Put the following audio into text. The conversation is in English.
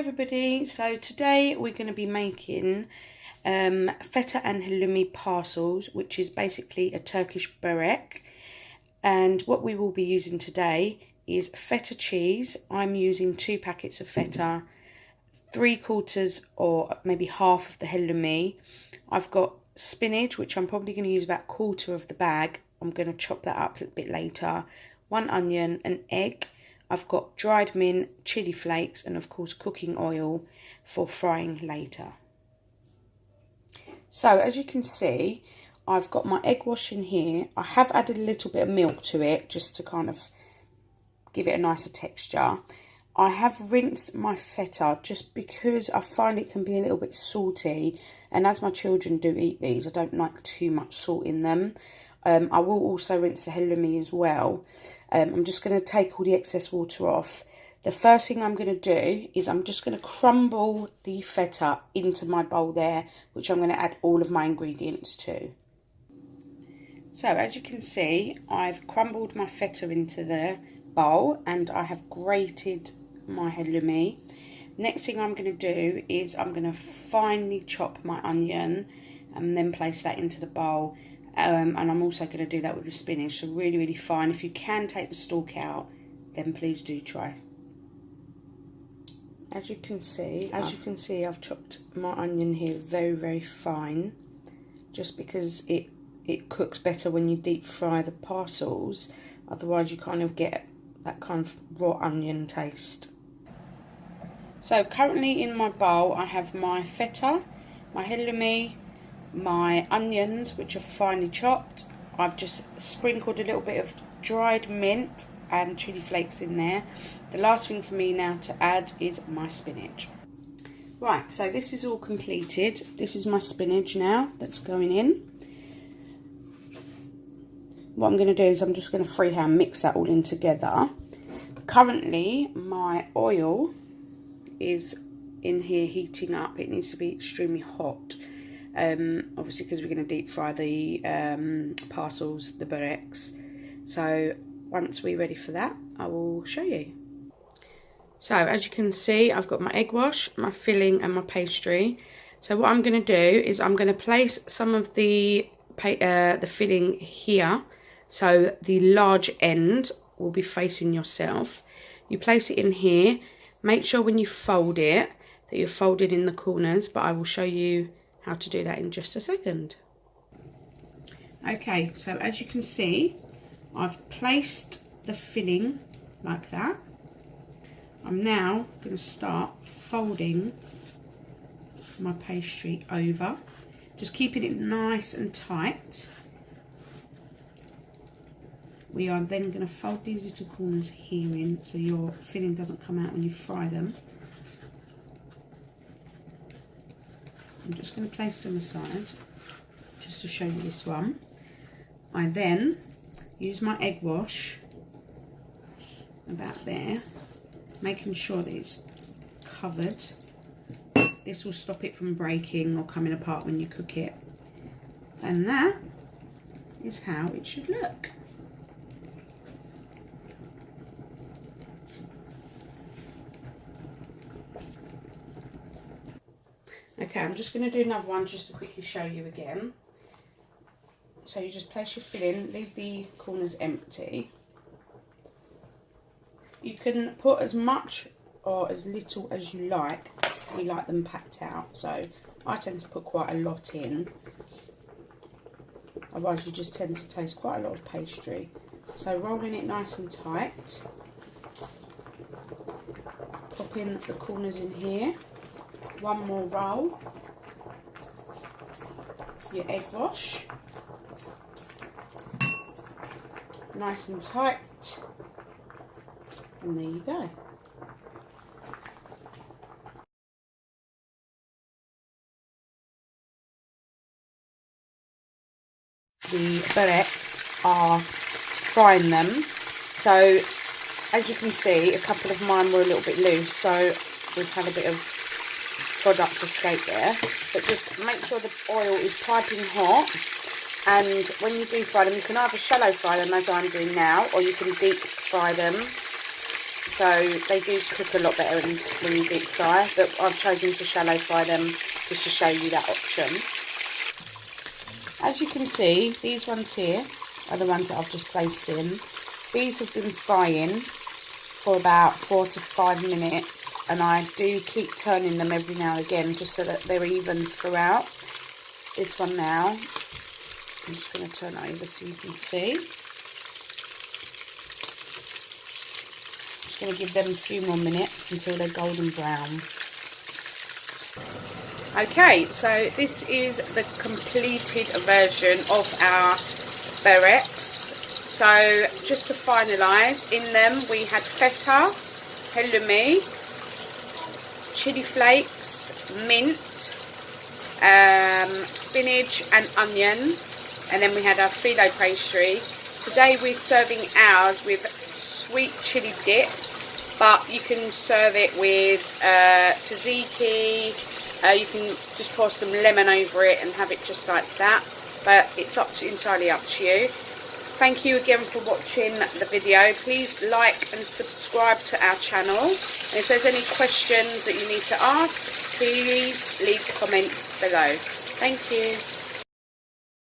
Everybody, so today we're going to be making feta and halloumi parcels, which is basically a Turkish borek. And what we will be using today is feta cheese. I'm using 2 packets of feta, 3/4 or maybe half of the halloumi. I've got spinach, which I'm probably going to use about 1/4 of the bag. I'm going to chop that up a little bit later. 1 onion, an egg. I've got dried mint, chili flakes, and of course cooking oil for frying later. So as you can see, I've got my egg wash in here. I have added a little bit of milk to it just to kind of give it a nicer texture. I have rinsed my feta just because I find it can be a little bit salty, and as my children do eat these, I don't like too much salt in them. I will also rinse the halloumi as well. I'm just going to take all the excess water off. The first thing I'm going to do is I'm just going to crumble the feta into my bowl there, which I'm going to add all of my ingredients to. So as you can see, I've crumbled my feta into the bowl and I have grated my halloumi. Next thing I'm going to do is I'm going to finely chop my onion and then place that into the bowl. And I'm also going to do that with the spinach, so really fine. If you can take the stalk out, then please do try. As you can see, I've chopped my onion here very fine, just because it cooks better when you deep fry the parcels. Otherwise you kind of get that kind of raw onion taste. So currently in my bowl I have my feta, my halloumi, my onions, which are finely chopped. I've just sprinkled a little bit of dried mint and chili flakes in there. The last thing for me now to add is my spinach. Right, so this is all completed. This is my spinach now that's going in. What I'm going to do is I'm just going to freehand mix that all in together. Currently my oil is in here heating up. It needs to be extremely hot. Obviously because we're going to deep fry the parcels, the boreks. So once we're ready for that, I will show you. So as you can see, I've got my egg wash, my filling and my pastry. So what I'm going to do is I'm going to place some of the filling here, so the large end will be facing yourself. You place it in here. Make sure when you fold it that you're folded in the corners, but I will show you how to do that in just a second. Okay, so as you can see, I've placed the filling like that. I'm now going to start folding my pastry over, just keeping it nice and tight. We are then going to fold these little corners here in so your filling doesn't come out when you fry them. I'm just going to place them aside just to show you this one. I then use my egg wash about there, making sure that it's covered. This will stop it from breaking or coming apart when you cook it. And that is how it should look. Okay, I'm just going to do another one just to quickly show you again. So you just place your filling, leave the corners empty. You can put as much or as little as you like. We like them packed out, so I tend to put quite a lot in. Otherwise you just tend to taste quite a lot of pastry. So rolling it nice and tight. Pop in the corners in here. One more roll, your egg wash, nice and tight, and there you go. The boreks are frying them, so as you can see, a couple of mine were a little bit loose, so we've had a bit of product escape there, but just make sure the oil is piping hot. And when you deep fry them, you can either shallow fry them as I'm doing now, or you can deep fry them so they do cook a lot better when you deep fry, but I've chosen to shallow fry them just to show you that option. As you can see, these ones here are the ones that I've just placed in. These have been frying for about 4 to 5 minutes, and I do keep turning them every now and again just so that they're even throughout. This one now, I'm just going to turn it over so you can see. Just going to give them a few more minutes until they're golden brown. Okay, so this is the completed version of our bereks. So just to finalise, in them we had feta, halloumi, chilli flakes, mint, spinach and onion, and then we had our phyllo pastry. Today we're serving ours with sweet chilli dip, but you can serve it with tzatziki. You can just pour some lemon over it and have it just like that, but it's entirely up to you. Thank you again for watching the video. Please like and subscribe to our channel. And if there's any questions that you need to ask, please leave comments below. Thank you.